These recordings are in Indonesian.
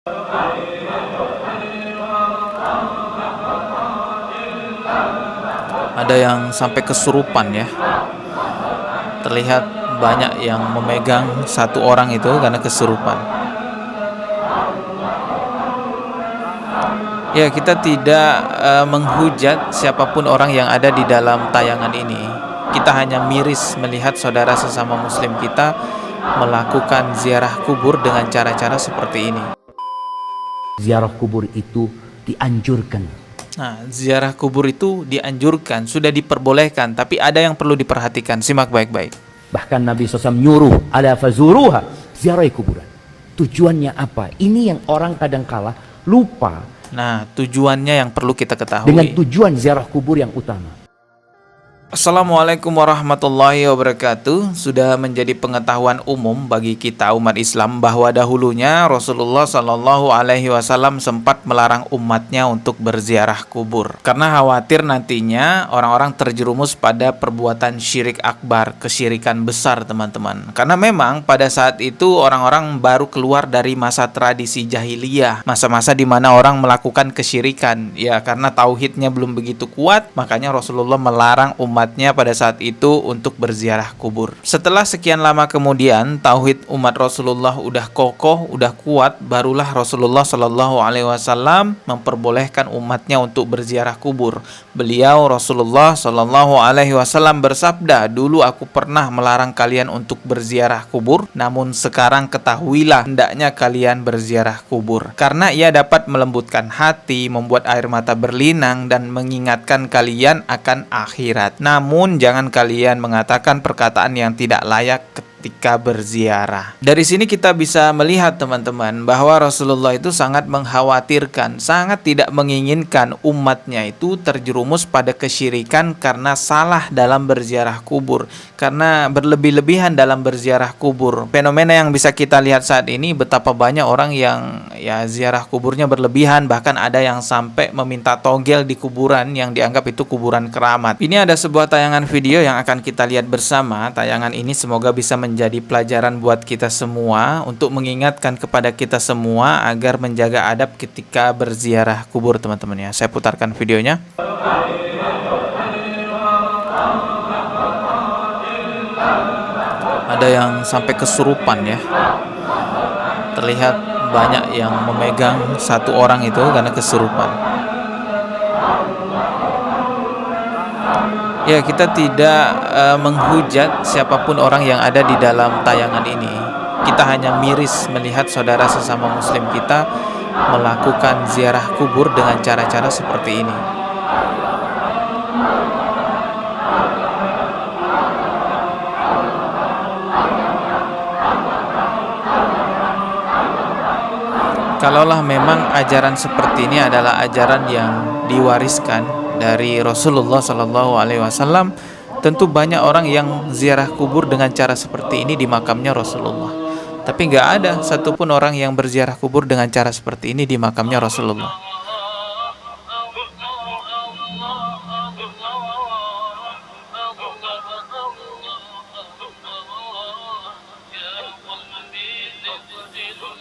Ada yang sampai kesurupan ya. Terlihat banyak yang memegang satu orang itu karena kesurupan. Ya, kita tidak menghujat siapapun orang yang ada di dalam tayangan ini. Kita hanya miris melihat saudara sesama muslim kita melakukan ziarah kubur dengan cara-cara seperti ini. Ziarah kubur itu dianjurkan. Nah, ziarah kubur itu dianjurkan, sudah diperbolehkan, tapi ada yang perlu diperhatikan. Simak baik-baik. Bahkan Nabi SAW nyuruh, ala fazuruha, ziarah kuburan. Tujuannya apa? Ini yang orang kadangkala lupa. Nah, tujuannya yang perlu kita ketahui. Dengan tujuan ziarah kubur yang utama. Assalamualaikum warahmatullahi wabarakatuh. Sudah menjadi pengetahuan umum bagi kita umat Islam bahwa dahulunya Rasulullah Shallallahu Alaihi Wasallam sempat melarang umatnya untuk berziarah kubur karena khawatir nantinya orang-orang terjerumus pada perbuatan syirik akbar, kesyirikan besar teman-teman. Karena memang pada saat itu orang-orang baru keluar dari masa tradisi jahiliyah, masa-masa di mana orang melakukan kesyirikan. Ya, karena tauhidnya belum begitu kuat, makanya Rasulullah melarang umatnya pada saat itu untuk berziarah kubur. Setelah sekian lama kemudian tauhid umat Rasulullah udah kokoh, udah kuat, barulah Rasulullah Shallallahu Alaihi Wasallam memperbolehkan umatnya untuk berziarah kubur. Beliau Rasulullah Shallallahu Alaihi Wasallam bersabda, dulu aku pernah melarang kalian untuk berziarah kubur, namun sekarang ketahuilah hendaknya kalian berziarah kubur, karena ia dapat melembutkan hati, membuat air mata berlinang, dan mengingatkan kalian akan akhirat. Namun jangan kalian mengatakan perkataan yang tidak layak ketika berziarah. Dari sini kita bisa melihat teman-teman bahwa Rasulullah itu sangat mengkhawatirkan, sangat tidak menginginkan umatnya itu terjerumus pada kesyirikan karena salah dalam berziarah kubur, karena berlebih-lebihan dalam berziarah kubur. Fenomena yang bisa kita lihat saat ini, betapa banyak orang yang ziarah kuburnya berlebihan, bahkan ada yang sampai meminta togel di kuburan yang dianggap itu kuburan keramat. Ini ada sebuah tayangan video yang akan kita lihat bersama. Tayangan ini semoga bisa menjadi pelajaran buat kita semua untuk mengingatkan kepada kita semua agar menjaga adab ketika berziarah kubur teman-teman ya. Saya putarkan videonya. Ada yang sampai kesurupan ya. Terlihat banyak yang memegang satu orang itu karena kesurupan. Ya, kita tidak menghujat siapapun orang yang ada di dalam tayangan ini. Kita hanya miris melihat saudara sesama muslim kita melakukan ziarah kubur dengan cara-cara seperti ini. Kalaulah memang ajaran seperti ini adalah ajaran yang diwariskan dari Rasulullah Shallallahu Alaihi Wasallam, tentu banyak orang yang ziarah kubur dengan cara seperti ini di makamnya Rasulullah. Tapi nggak ada satupun orang yang berziarah kubur dengan cara seperti ini di makamnya Rasulullah.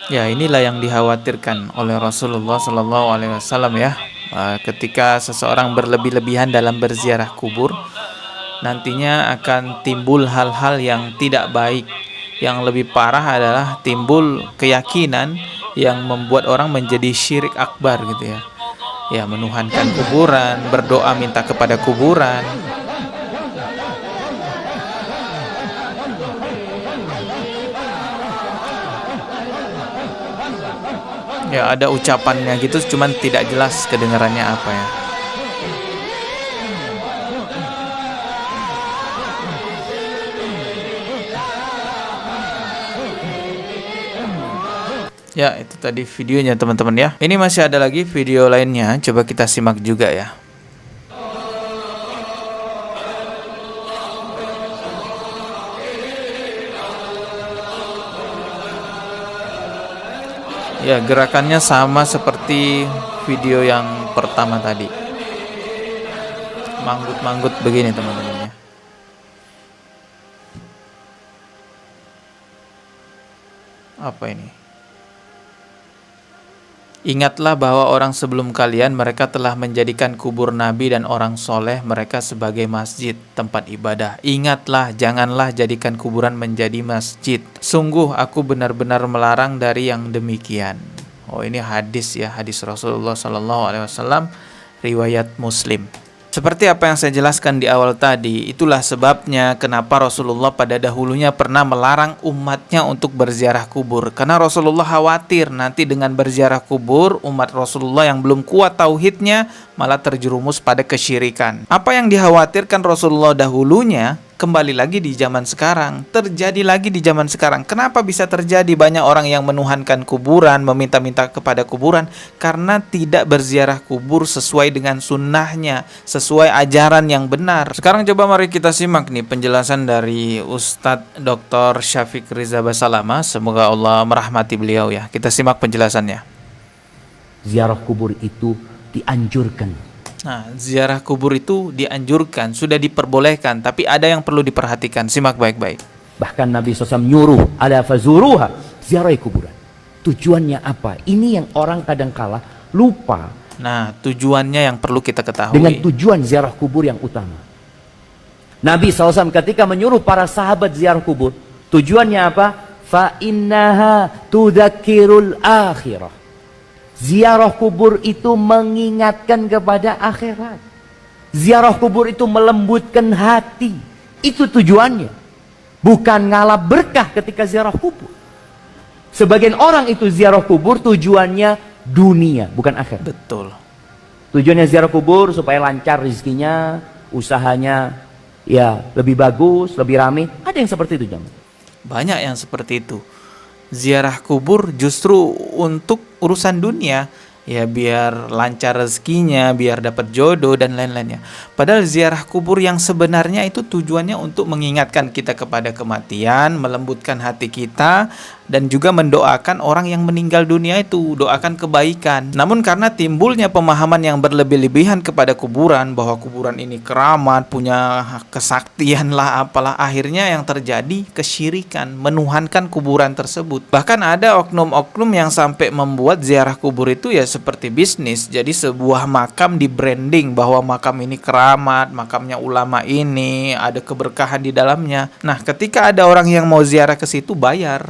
Ya, inilah yang dikhawatirkan oleh Rasulullah Shallallahu Alaihi Wasallam ya. Ketika seseorang berlebih-lebihan dalam berziarah kubur, nantinya akan timbul hal-hal yang tidak baik. Yang lebih parah adalah timbul keyakinan yang membuat orang menjadi syirik akbar gitu ya. Ya, menuhankan kuburan, berdoa minta kepada kuburan. Ya, ada ucapannya gitu, cuman tidak jelas kedengarannya apa ya. Ya, itu tadi videonya teman-teman ya. Ini masih ada lagi video lainnya, coba kita simak juga ya. Ya, gerakannya sama seperti video yang pertama tadi. Manggut-manggut begini teman-teman ya. Apa ini? Ingatlah bahwa orang sebelum kalian mereka telah menjadikan kubur nabi dan orang soleh mereka sebagai masjid, tempat ibadah. Ingatlah, janganlah jadikan kuburan menjadi masjid. Sungguh aku benar-benar melarang dari yang demikian. Oh, ini hadis ya, hadis Rasulullah SAW, riwayat Muslim. Seperti apa yang saya jelaskan di awal tadi, itulah sebabnya kenapa Rasulullah pada dahulunya pernah melarang umatnya untuk berziarah kubur. Karena Rasulullah khawatir nanti dengan berziarah kubur, umat Rasulullah yang belum kuat tauhidnya malah terjerumus pada kesyirikan. Apa yang dikhawatirkan Rasulullah dahulunya, kembali lagi di zaman sekarang, terjadi lagi di zaman sekarang. Kenapa bisa terjadi banyak orang yang menuhankan kuburan, meminta-minta kepada kuburan? Karena tidak berziarah kubur sesuai dengan sunnahnya, sesuai ajaran yang benar. Sekarang coba mari kita simak nih penjelasan dari Ustadz Dr. Syafiq Riza Basalama. Semoga Allah merahmati beliau ya. Kita simak penjelasannya. Ziarah kubur itu dianjurkan. Nah, ziarah kubur itu dianjurkan, sudah diperbolehkan, tapi ada yang perlu diperhatikan. Simak baik-baik. Bahkan Nabi SAW nyuruh, ala fazuruha, ziarah kuburan. Tujuannya apa? Ini yang orang kadangkala lupa. Nah, tujuannya yang perlu kita ketahui. Dengan tujuan ziarah kubur yang utama. Nabi SAW ketika menyuruh para sahabat ziarah kubur, tujuannya apa? Fa innaha tudzakirul akhirah. Ziarah kubur itu mengingatkan kepada akhirat. Ziarah kubur itu melembutkan hati. Itu tujuannya. Bukan ngalap berkah ketika ziarah kubur. Sebagian orang itu ziarah kubur tujuannya dunia, bukan akhirat. Betul. Tujuannya ziarah kubur supaya lancar rezekinya, usahanya ya lebih bagus, lebih ramai. Ada yang seperti itu, jamaah. Banyak yang seperti itu. Ziarah kubur justru untuk urusan dunia, ya biar lancar rezekinya, biar dapat jodoh dan lain-lainnya. Padahal ziarah kubur yang sebenarnya itu tujuannya untuk mengingatkan kita kepada kematian, melembutkan hati kita, dan juga mendoakan orang yang meninggal dunia itu, doakan kebaikan. Namun karena timbulnya pemahaman yang berlebih-lebihan kepada kuburan, bahwa kuburan ini keramat, punya kesaktian lah apalah, akhirnya yang terjadi kesyirikan, menuhankan kuburan tersebut. Bahkan ada oknum-oknum yang sampai membuat ziarah kubur itu ya seperti bisnis. Jadi sebuah makam di branding bahwa makam ini keramat, makamnya ulama ini, ada keberkahan di dalamnya. Nah, ketika ada orang yang mau ziarah ke situ, bayar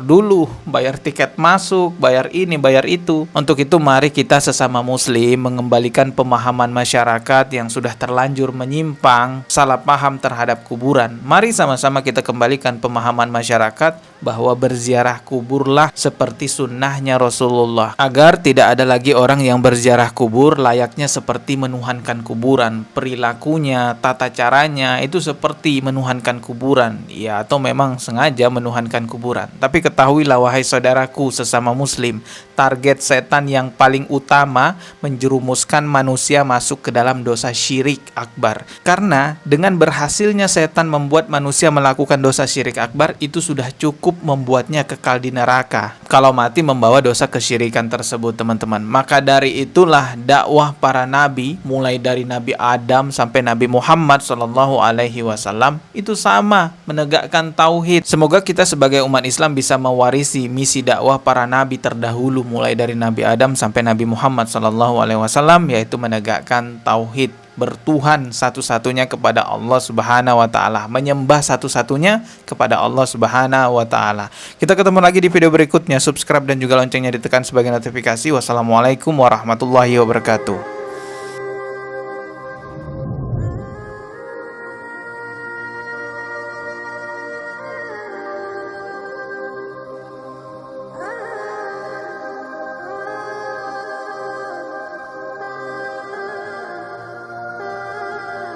dulu, bayar tiket masuk, bayar ini, bayar itu. Untuk itu mari kita sesama muslim mengembalikan pemahaman masyarakat yang sudah terlanjur menyimpang, salah paham terhadap kuburan. Mari sama-sama kita kembalikan pemahaman masyarakat bahwa berziarah kuburlah seperti sunnahnya Rasulullah, agar tidak ada lagi orang yang berziarah kubur layaknya seperti menuhankan kuburan. Perilakunya, tata caranya itu seperti menuhankan kuburan, ya, atau memang sengaja menuhankan kuburan. Tapi ketahuilah wahai saudaraku sesama muslim, target setan yang paling utama menjerumuskan manusia masuk ke dalam dosa syirik akbar. Karena dengan berhasilnya setan membuat manusia melakukan dosa syirik akbar, itu sudah cukup membuatnya kekal di neraka kalau mati membawa dosa kesyirikan tersebut, teman-teman. Maka dari itulah dakwah para nabi, mulai dari Nabi Adam sampai Nabi Muhammad SAW, itu sama, menegakkan tauhid. Semoga kita sebagai umat Islam bisa mewarisi misi dakwah para nabi terdahulu, mulai dari Nabi Adam sampai Nabi Muhammad SAW, yaitu menegakkan tauhid, bertuhan satu-satunya kepada Allah Subhanahu wa taala, menyembah satu-satunya kepada Allah Subhanahu wa taala. Kita ketemu lagi di video berikutnya. Subscribe dan juga loncengnya ditekan sebagai notifikasi. Wassalamualaikum warahmatullahi wabarakatuh.